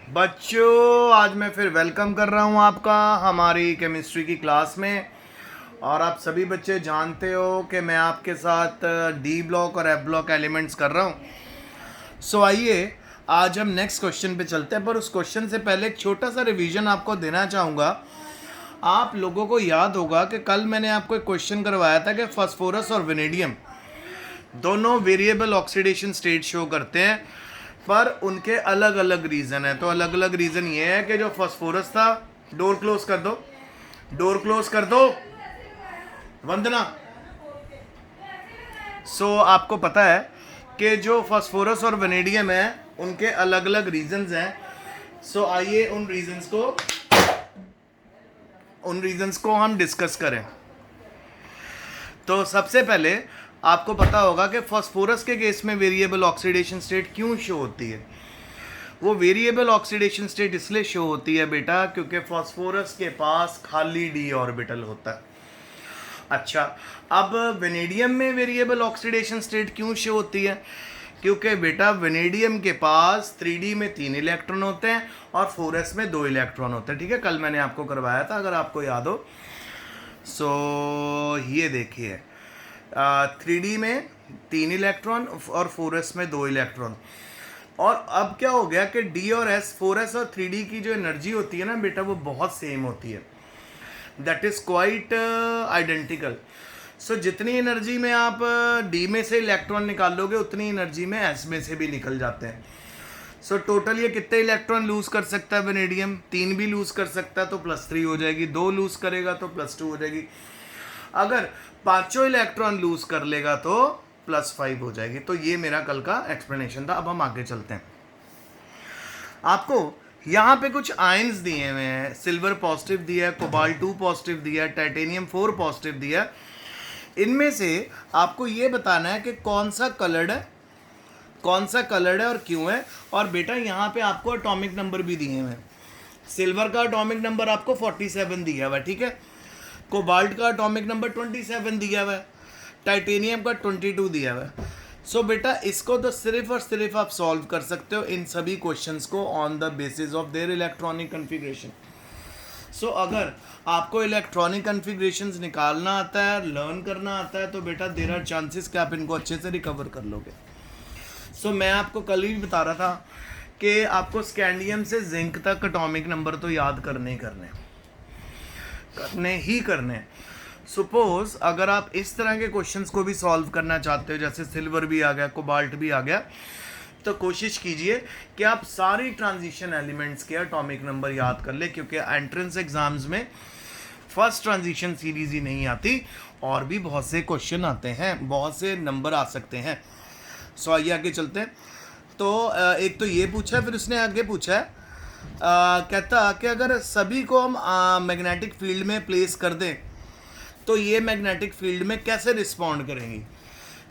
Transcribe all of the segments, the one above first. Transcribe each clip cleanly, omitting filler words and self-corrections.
बच्चों, आज मैं फिर वेलकम कर रहा हूँ आपका हमारी केमिस्ट्री की क्लास में। और आप सभी बच्चे जानते हो कि मैं आपके साथ डी ब्लॉक और एफ ब्लॉक एलिमेंट्स कर रहा हूँ। सो आइए आज हम नेक्स्ट क्वेश्चन पे चलते हैं, पर उस क्वेश्चन से पहले एक छोटा सा रिवीजन आपको देना चाहूँगा। आप लोगों को याद होगा कि कल मैंने आपको एक क्वेश्चन करवाया था कि फास्फोरस और वेनेडियम दोनों वेरिएबल ऑक्सीडेशन स्टेट शो करते हैं, पर उनके अलग अलग रीज़न है। तो अलग अलग रीज़न ये है कि जो फास्फोरस था, डोर क्लोज कर दो, डोर क्लोज कर दो वंदना। आपको पता है कि जो फास्फोरस और वेनेडियम है उनके अलग अलग रीजंस हैं। आइए उन रीजंस को हम डिस्कस करें। तो सबसे पहले आपको पता होगा कि फास्फोरस के केस में वेरिएबल ऑक्सीडेशन स्टेट क्यों शो होती है। वो वेरिएबल ऑक्सीडेशन स्टेट इसलिए शो होती है बेटा क्योंकि फास्फोरस के पास खाली डी ऑर्बिटल होता है। अच्छा, अब वेनेडियम में वेरिएबल ऑक्सीडेशन स्टेट क्यों शो होती है? क्योंकि बेटा वेनेडियम के पास 3D में 3 इलेक्ट्रॉन होते हैं और 4s में 2 इलेक्ट्रॉन होते हैं। ठीक है, कल मैंने आपको करवाया था, अगर आपको याद हो। ये देखिए, 3D में 3 इलेक्ट्रॉन और 4s में 2 इलेक्ट्रॉन। और अब क्या हो गया कि D और S, 4s और 3D की जो एनर्जी होती है ना बेटा, वो बहुत सेम होती है। That is quite identical. जितनी एनर्जी में आप D में से इलेक्ट्रॉन निकालोगे उतनी एनर्जी में S में से भी निकल जाते हैं। टोटल ये कितने इलेक्ट्रॉन लूज कर सकता है वेनेडियम? 3 भी लूज कर सकता है तो +3 हो जाएगी, 2 लूज करेगा तो +2 हो जाएगी, अगर 5 इलेक्ट्रॉन लूज कर लेगा तो +5 हो जाएगी। तो ये मेरा कल का एक्सप्लेनेशन था। अब हम आगे चलते हैं। आपको यहाँ पे कुछ आयंस दिए हुए हैं। सिल्वर पॉजिटिव दिया है, कोबाल्ट 2 पॉजिटिव दिया है, टाइटेनियम 4 पॉजिटिव दिया है। इनमें से आपको ये बताना है कि कौन सा कलर्ड है और क्यों है। और बेटा यहाँ पे आपको एटॉमिक नंबर भी दिए हुए हैं। सिल्वर का एटॉमिक नंबर आपको 47 दिया हुआ है, ठीक है। कोबाल्ट का एटॉमिक नंबर 27 दिया हुआ है, टाइटेनियम का 22 दिया हुआ है। बेटा इसको तो सिर्फ और सिर्फ आप सॉल्व कर सकते हो इन सभी क्वेश्चंस को on the basis of their electronic configuration. अगर आपको इलेक्ट्रॉनिक कन्फिग्रेशंस निकालना आता है, लर्न करना आता है, तो बेटा देयर आर चांसेस कि आप इनको अच्छे से रिकवर कर लोगे। मैं आपको कल ही बता रहा था कि आपको स्कैंडियम से जिंक तक एटॉमिक नंबर तो याद करने ही करने। सपोज अगर आप इस तरह के क्वेश्चंस को भी सॉल्व करना चाहते हो, जैसे सिल्वर भी आ गया, कोबाल्ट भी आ गया, तो कोशिश कीजिए कि आप सारी ट्रांजिशन एलिमेंट्स के एटॉमिक नंबर याद कर ले, क्योंकि एंट्रेंस एग्जाम्स में फर्स्ट ट्रांजिशन सीरीज ही नहीं आती, और भी बहुत से क्वेश्चन आते हैं, बहुत से नंबर आ सकते हैं। आइए आगे चलते हैं। तो एक तो ये पूछा है, फिर उसने आगे पूछा है, कहता कि अगर सभी को हम मैग्नेटिक फील्ड में प्लेस कर दें तो ये मैग्नेटिक फील्ड में कैसे रिस्पॉन्ड करेंगी।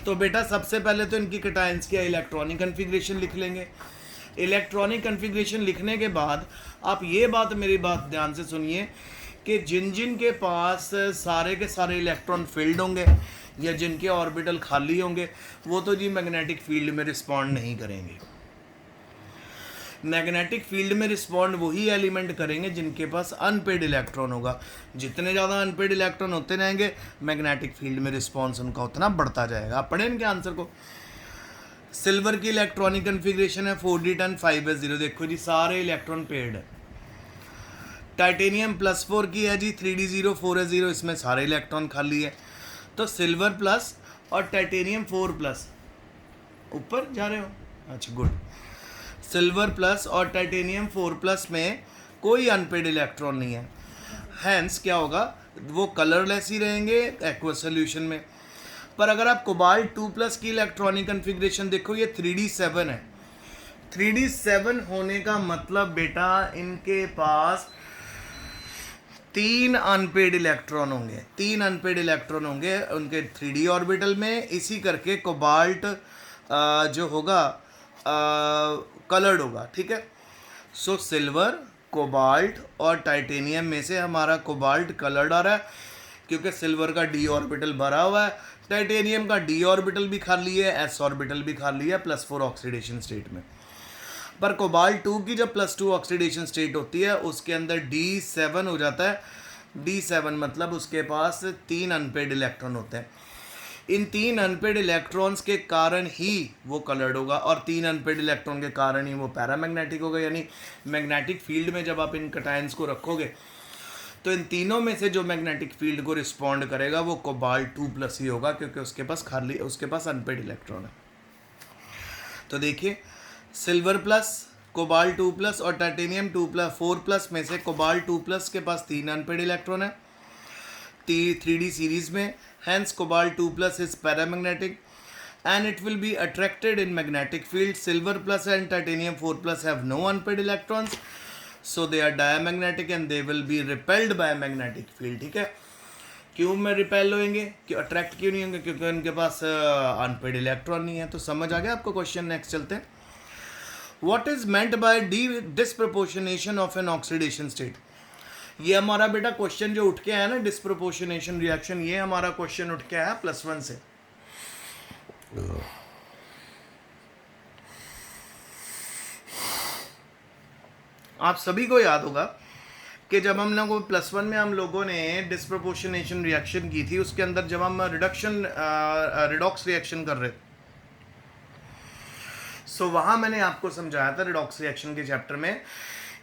तो बेटा सबसे पहले तो इनकी कैटायंस की इलेक्ट्रॉनिक कन्फिग्रेशन लिख लेंगे। इलेक्ट्रॉनिक कन्फिग्रेशन लिखने के बाद आप ये मेरी बात ध्यान से सुनिए कि जिन के पास सारे के सारे इलेक्ट्रॉन फील्ड होंगे या जिनके ऑर्बिटल खाली होंगे, वो तो जी मैग्नेटिक फील्ड में रिस्पॉन्ड नहीं करेंगे। मैग्नेटिक फील्ड में रिस्पॉन्ड वही एलिमेंट करेंगे जिनके पास अनपेड इलेक्ट्रॉन होगा। जितने ज़्यादा अनपेड इलेक्ट्रॉन होते रहेंगे, मैग्नेटिक फील्ड में रिस्पॉन्स उनका उतना बढ़ता जाएगा। आप पढ़ें इनके आंसर को। सिल्वर की इलेक्ट्रॉनिक कन्फिग्रेशन है 4d10 5s0। देखो जी, सारे इलेक्ट्रॉन पेड है। टाइटेनियम +4 की है जी 3d0 4s0, इसमें सारे इलेक्ट्रॉन खाली है। तो सिल्वर प्लस और टाइटेनियम 4+, ऊपर जा रहे हो, अच्छा गुड। सिल्वर प्लस और टाइटेनियम 4+ में कोई अनपेड इलेक्ट्रॉन नहीं है, हैंस क्या होगा, वो कलरलेस ही रहेंगे एक्वस सोल्यूशन में। पर अगर आप कोबाल्ट 2+ की इलेक्ट्रॉनिक कन्फिग्रेशन देखो, ये 3d7 है। 3d7 होने का मतलब बेटा इनके पास 3 अनपेड इलेक्ट्रॉन होंगे उनके 3d ऑर्बिटल में। इसी करके कोबाल्ट जो होगा कलर्ड होगा, ठीक है। सिल्वर, कोबाल्ट और टाइटेनियम में से हमारा कोबाल्ट कलर्ड आ रहा है, क्योंकि सिल्वर का d ऑर्बिटल भरा हुआ है, टाइटेनियम का d ऑर्बिटल भी खाली है, s ऑर्बिटल भी खाली है, +4 ऑक्सीडेशन स्टेट में। पर कोबाल्ट 2 की जब +2 ऑक्सीडेशन स्टेट होती है उसके अंदर D7 हो जाता है। D7 मतलब उसके पास 3 अनपेड इलेक्ट्रॉन होते हैं। इन 3 अनपेड इलेक्ट्रॉन्स के कारण ही वो कलर्ड होगा और 3 अनपेड इलेक्ट्रॉन के कारण ही वो पैरामैग्नेटिक होगा। यानी मैग्नेटिक फील्ड में जब आप इन कटायंस को रखोगे तो इन तीनों में से जो मैग्नेटिक फील्ड को रिस्पॉन्ड करेगा वो कोबाल्ट 2+ ही होगा, क्योंकि उसके पास अनपेड इलेक्ट्रॉन है। तो देखिए, सिल्वर प्लस, कोबाल्ट 2+ और टाइटेनियम 4+ में से कोबाल्ट 2+ के पास 3 अनपेड इलेक्ट्रॉन है 3D सीरीज में। Hence cobalt 2+ is paramagnetic and it will be attracted in magnetic field. Silver plus and titanium 4+ have no unpaired electrons, so they are diamagnetic and they will be repelled by magnetic field. ठीक है, क्यों में repel होंगे, क्यों attract क्यों नहीं होंगे? क्योंकि उनके पास अनपेड इलेक्ट्रॉन नहीं है। तो समझ आ गया आपको क्वेश्चन। नेक्स्ट चलते हैं। What is meant by disproportionation of an oxidation state? ये हमारा बेटा क्वेश्चन जो उठ के आया ना, डिस्प्रपोर्शनेशन रिएक्शन, ये हमारा क्वेश्चन उठ के आया +1 से। आप सभी को याद होगा कि जब हम लोगों +1 में हम लोगों ने डिस्प्रपोर्शनेशन रिएक्शन की थी, उसके अंदर जब हम रिडॉक्स रिएक्शन कर रहे थे, सो वहां मैंने आपको समझाया था रिडॉक्स रिएक्शन के चैप्टर में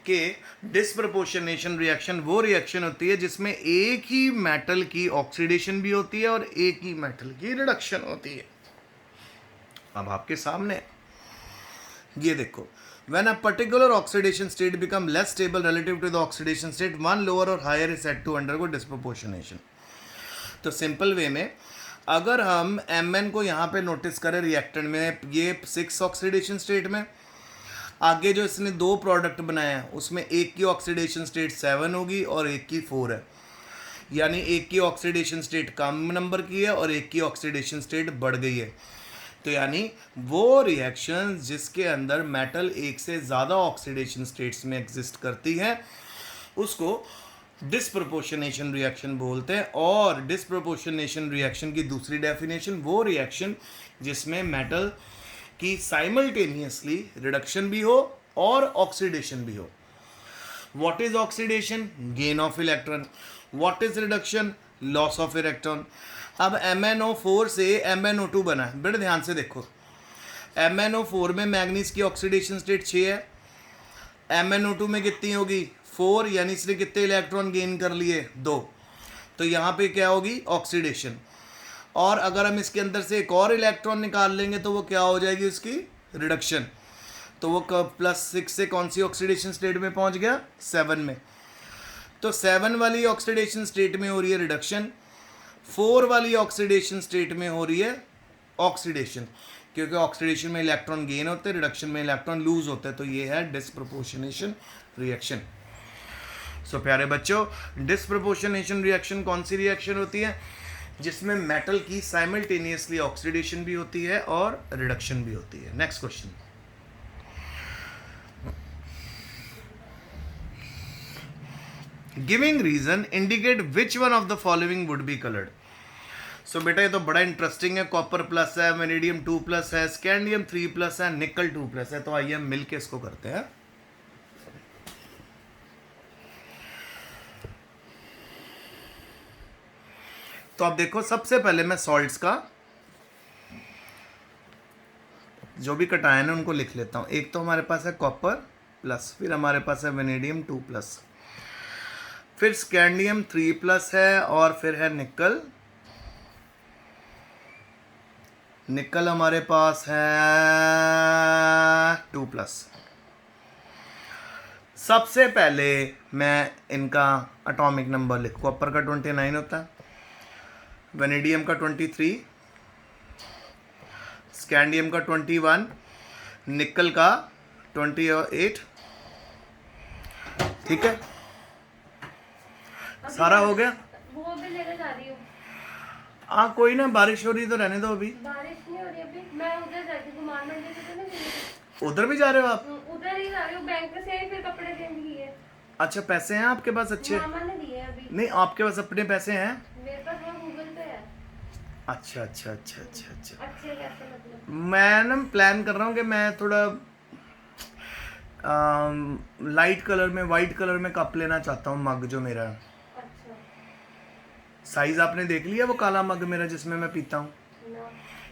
कि डिस्प्रपोर्शनेशन रिएक्शन वो रिएक्शन होती है जिसमें एक ही मेटल की ऑक्सीडेशन भी होती है और एक ही मेटल की रिडक्शन होती है। अब आपके सामने ये देखो, when a particular oxidation state become less stable relative to the oxidation state, one lower or higher is said to undergo disproportionation। तो सिंपल वे में अगर हम Mn को यहाँ पे नोटिस करें रिएक्टेंट में, ये 6 ऑक्सीडेशन स्टेट में, आगे जो इसने 2 प्रोडक्ट बनाए हैं उसमें एक की ऑक्सीडेशन स्टेट 7 होगी और एक की 4 है। यानी एक की ऑक्सीडेशन स्टेट कम नंबर की है और एक की ऑक्सीडेशन स्टेट बढ़ गई है। तो यानी वो रिएक्शन जिसके अंदर मेटल एक से ज़्यादा ऑक्सीडेशन स्टेट्स में एग्जिस्ट करती है उसको डिस्प्रपोर्शनेशन रिएक्शन बोलते हैं। और डिस्प्रपोर्शनेशन रिएक्शन की दूसरी डेफिनेशन वो रिएक्शन जिसमें मेटल कि साइमल्टेनियसली रिडक्शन भी हो और ऑक्सीडेशन भी हो। What is oxidation? Gain of electron. What is reduction? Loss of electron. अब MnO4 से MnO2 बना है, बड़े ध्यान से देखो। MnO4 में मैग्नीज की ऑक्सीडेशन स्टेट 6 है, MnO2 में कितनी होगी? 4, यानी इसने कितने इलेक्ट्रॉन गेन कर लिए? 2। तो यहाँ पे क्या होगी? ऑक्सीडेशन। और अगर हम इसके अंदर से एक और इलेक्ट्रॉन निकाल लेंगे तो वो क्या हो जाएगी? उसकी रिडक्शन। तो वो +6 से कौन सी ऑक्सीडेशन स्टेट में पहुंच गया? 7 में। तो 7 वाली ऑक्सीडेशन स्टेट में हो रही है रिडक्शन, 4 वाली ऑक्सीडेशन स्टेट में हो रही है ऑक्सीडेशन, क्योंकि ऑक्सीडेशन में इलेक्ट्रॉन गेन होते हैं, रिडक्शन में इलेक्ट्रॉन लूज होते हैं। तो ये है डिस्प्रपोर्शनेशन रिएक्शन। सो प्यारे बच्चों, डिस्प्रपोर्शनेशन रिएक्शन कौन सी रिएक्शन होती है? जिसमें मेटल की साइमल्टेनियसली ऑक्सीडेशन भी होती है और रिडक्शन भी होती है। Next question. Giving reason indicate which one of the following would be coloured. So बेटा ये तो बड़ा इंटरेस्टिंग है। कॉपर + है, वेनेडियम 2+ है, स्कैंडियम 3+ है, निकल 2+ है। तो आइए हम मिलके इसको करते हैं। तो अब देखो, सबसे पहले मैं सॉल्ट्स का जो भी कटायन है उनको लिख लेता हूं। एक तो हमारे पास है कॉपर+, फिर हमारे पास है वेनेडियम 2+, फिर स्कैंडियम 3+ है और फिर है निकल। निकल हमारे पास है 2+। सबसे पहले मैं इनका एटॉमिक नंबर लिखूँ। कॉपर का 29 होता है, वेनेडियम का 23, स्कैंडियम का 21, निकल का 28। ठीक है, सारा हो गया। वो भी लेकर जा रही हूँ। हाँ कोई ना, बारिश हो रही तो रहने दो अभी। बारिश नहीं हो रही अभी, मैं उधर जाती हूँ कुमार मंदिर से ना। उधर भी जा रहे हो आप? उधर ही जा रही हूँ, बैंक से आई, फिर कपड़े चेंज किए। अच्छा, पैसे हैं आपके पास अच्छे? मामा ने दिए अभी। नहीं, आपके पास अपने पैसे हैं? मेरे पास वो गूगल पे है। अच्छा अच्छा अच्छा अच्छा अच्छा। अच्छे कैसे मतलब? मैं ना प्लान कर रहा हूँ कि मैं थोड़ा लाइट कलर में, वाइट कलर में कप लेना चाहता हूँ, मग जो मेरा है। अच्छा। साइज आपने देख लिया वो काला मग मेरा जिसमें मैं पीता हूँ? ना।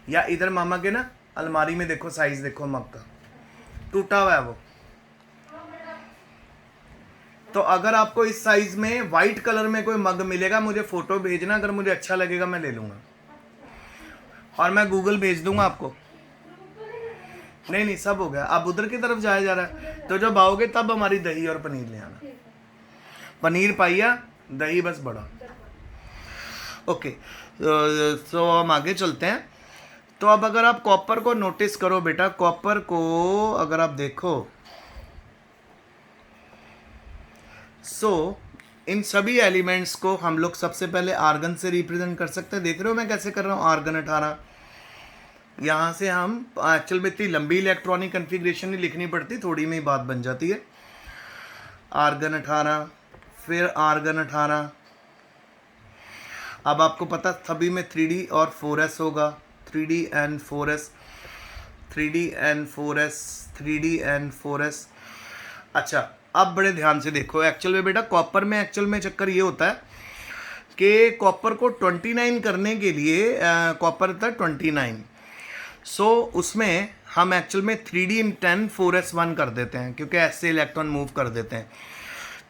या इधर मामा के ना अलमारी में देखो, साइज देखो मग का, टूटा हुआ है वो। तो अगर आपको इस साइज में वाइट कलर में कोई मग मिलेगा मुझे फोटो भेजना, अगर मुझे अच्छा लगेगा मैं ले लूँगा और मैं गूगल भेज दूंगा आपको। नहीं नहीं, सब हो गया, अब उधर की तरफ जाया जा रहा है, तो जब आओगे तब हमारी दही और पनीर ले आना। ठीक है। पनीर पाइया, दही बस बड़ा। ओके, तो हम आगे चलते हैं। तो अब अगर आप कॉपर को नोटिस करो बेटा, कॉपर को अगर आप देखो, इन सभी एलिमेंट्स को हम लोग सबसे पहले आर्गन से रिप्रेजेंट कर सकते हैं। देख रहे हो मैं कैसे कर रहा हूँ? आर्गन 18, यहाँ से हम एक्चुअल में इतनी लंबी इलेक्ट्रॉनिक कन्फिग्रेशन नहीं लिखनी पड़ती, थोड़ी में ही बात बन जाती है। आर्गन 18, फिर आर्गन 18। अब आपको पता सभी में 3D और 4s होगा, 3D and 4s, 3D and 4s, 3D and 4s। अच्छा, अब बड़े ध्यान से देखो, एक्चुअल में बेटा कॉपर में एक्चुअल में चक्कर ये होता है कि कॉपर को 29 करने के लिए कॉपर था 29, सो उसमें हम एक्चुअल में 3D in 10 4s1 कर देते हैं, क्योंकि ऐसे इलेक्ट्रॉन मूव कर देते हैं।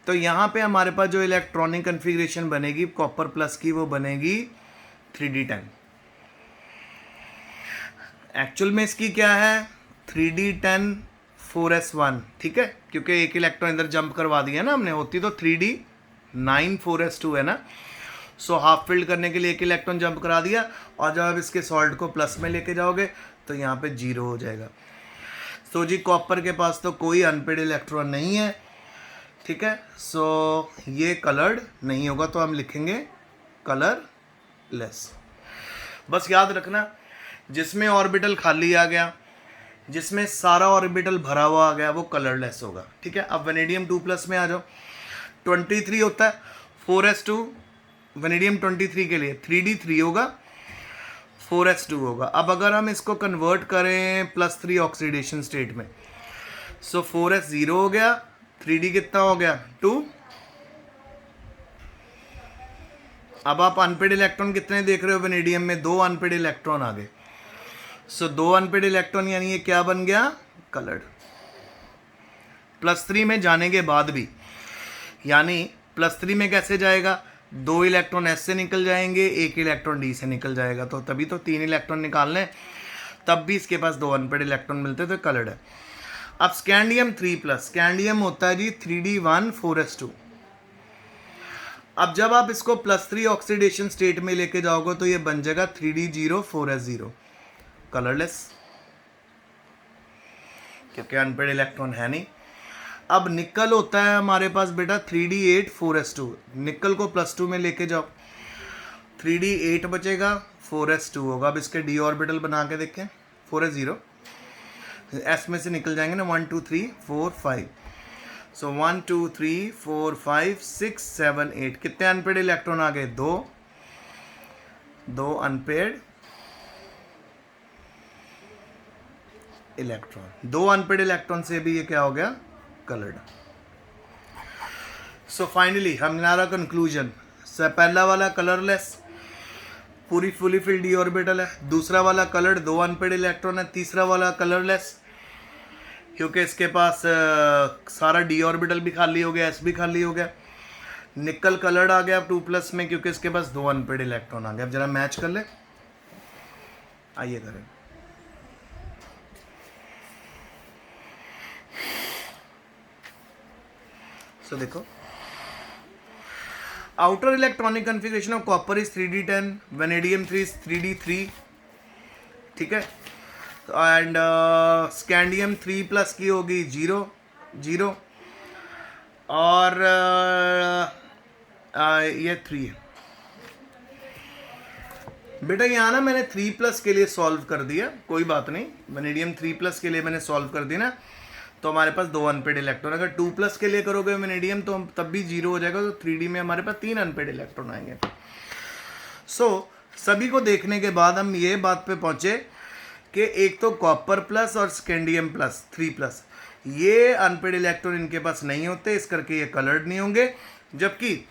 तो यहाँ पे हमारे पास जो इलेक्ट्रॉनिक कन्फिग्रेशन बनेगी कॉपर प्लस की, वो बनेगी 3D10। एक्चुअल में इसकी क्या है? 3D10 4s1, ठीक है, क्योंकि एक इलेक्ट्रॉन इधर जंप करवा दिया ना हमने, होती तो 3D9 4s2 है ना। सो हाफ फिल्ड करने के लिए एक इलेक्ट्रॉन जंप करा दिया, और जब आप इसके सॉल्ट को प्लस में लेके जाओगे तो यहाँ पे 0 हो जाएगा। सो जी कॉपर के पास तो कोई अनपेड इलेक्ट्रॉन नहीं है, ठीक है। सो ये कलर्ड नहीं होगा, तो हम लिखेंगे कलरलेस। बस याद रखना, जिसमें ऑर्बिटल खाली आ गया, जिसमें सारा ऑर्बिटल भरा हुआ आ गया, वो कलरलेस होगा, ठीक है। अब वेनेडियम 2+ में आ जाओ, 23 होता है, 4s2 वेनेडियम 23 के लिए 3D3 होगा, 4s2 होगा। अब अगर हम इसको कन्वर्ट करें +3 ऑक्सीडेशन स्टेट में, सो 4s 0 हो गया, 3D कितना हो गया? 2। अब आप अनपेड इलेक्ट्रॉन कितने देख रहे हो वेनेडियम में? 2 अनपेड इलेक्ट्रॉन आ गए। सो 2 अनपेड इलेक्ट्रॉन, यानी ये क्या बन गया? कलर्ड। +3 में जाने के बाद भी, यानी +3 में कैसे जाएगा? 2 इलेक्ट्रॉन S से निकल जाएंगे, 1 इलेक्ट्रॉन D से निकल जाएगा, तो तभी तो 3 इलेक्ट्रॉन निकालने, तब भी इसके पास 2 अनपेड इलेक्ट्रॉन मिलते, तो कलर्ड है। अब स्कैंडियम 3+, स्कैंडियम होता है जी 3D1 4s2। अब जब आप इसको +3 ऑक्सीडेशन स्टेट में लेके जाओगे तो ये बन जाएगा 3D0 4s0, कलरलेस, क्योंकि अनपेड इलेक्ट्रॉन है नहीं। अब निकल होता है हमारे पास बेटा 3D8 4s2, निकल को +2 में लेके जाओ, 3D8 बचेगा, 4s2 होगा। अब इसके d ऑर्बिटल बना के देखें, 4s0, s में से निकल जाएंगे ना, 1 2 3 4 5, सो 1 2 3 4 5 6 7 8, कितने अनपेड इलेक्ट्रॉन आ गए? 2 अनपेड इलेक्ट्रॉन, 2 अनपेड इलेक्ट्रॉन से भी ये क्या हो गया? कलर्ड। सो फाइनली हमारा कंक्लूजन, पहला वाला कलरलेस, पूरी फुली फिल्ड d ऑर्बिटल है, दूसरा वाला कलर्ड, 2 अनपेड इलेक्ट्रॉन है, तीसरा वाला कलरलेस, क्योंकि इसके पास सारा d ऑर्बिटल भी खाली हो गया, s भी खाली हो गया। निकल कलर्ड आ गया 2+ में, क्योंकि इसके पास 2 अनपेड इलेक्ट्रॉन आ गया। अब जरा मैच कर ले, आइए करें। सो देखो, outer electronic configuration of copper is 3D10, vanadium 3 is 3D3, ठीक है। एंड स्कैंडियम 3+ की होगी 0 0, और ये 3 है बेटा। यहाँ ना मैंने 3+ के लिए सॉल्व कर दिया, कोई बात नहीं, वेनेडियम 3+ के लिए मैंने सॉल्व कर दिया ना, तो हमारे पास 2 अनपेड इलेक्ट्रॉन। अगर 2+ के लिए करोगे वेनेडियम तो तब भी 0 हो जाएगा, तो 3D में हमारे पास 3 अनपेड इलेक्ट्रॉन आएंगे। सो सभी को देखने के बाद हम ये बात पे पहुंचे कि एक तो कॉपर प्लस और स्कैंडियम प्लस 3+, ये अनपेड इलेक्ट्रॉन इनके पास नहीं होते, इस करके ये कलर्ड नहीं होंगे। जबकि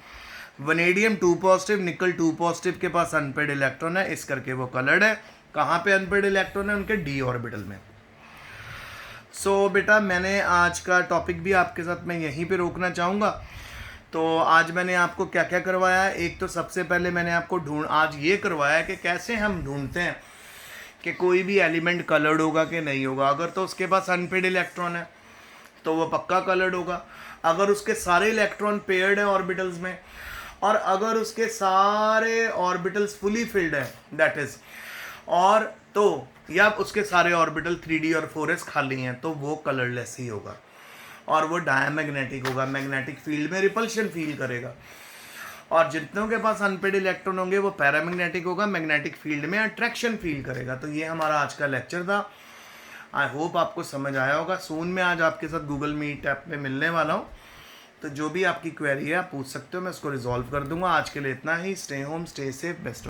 वनेडियम 2 पॉजिटिव, निकल 2 पॉजिटिव के पास अनपेड इलेक्ट्रॉन है, इस करके वो कलर्ड है। कहाँ पे अनपेड इलेक्ट्रॉन है? उनके डी ऑर्बिटल में। सो बेटा मैंने आज का टॉपिक भी आपके साथ मैं यहीं पे रोकना चाहूँगा। तो आज मैंने आपको क्या क्या करवाया है, एक तो सबसे पहले मैंने आपको आज ये करवाया है कि कैसे हम ढूंढते हैं कि कोई भी एलिमेंट कलर्ड होगा कि नहीं होगा। अगर तो उसके पास अनपेड इलेक्ट्रॉन है तो वो पक्का कलर्ड होगा। अगर उसके सारे इलेक्ट्रॉन पेयर्ड हैं ऑर्बिटल्स में, और अगर उसके सारे ऑर्बिटल्स फुली फिल्ड हैं दैट इज, और तो या उसके सारे ऑर्बिटल 3d और 4s खाली हैं, तो वो कलरलेस ही होगा और वो डायमैग्नेटिक होगा, मैग्नेटिक फील्ड में रिपल्शन फील करेगा। और जितनों के पास अनपेड इलेक्ट्रॉन होंगे वो पैरामैग्नेटिक होगा, मैग्नेटिक फील्ड में अट्रैक्शन फील करेगा। तो ये हमारा आज का लेक्चर था। आई होप आपको समझ आया होगा। सून में आज आपके साथ गूगल मीट ऐप पे मिलने वाला हूँ, तो जो भी आपकी क्वेरी है आप पूछ सकते हो, मैं उसको रिजॉल्व कर दूंगा। आज के लिए इतना ही। Stay home, stay safe, best.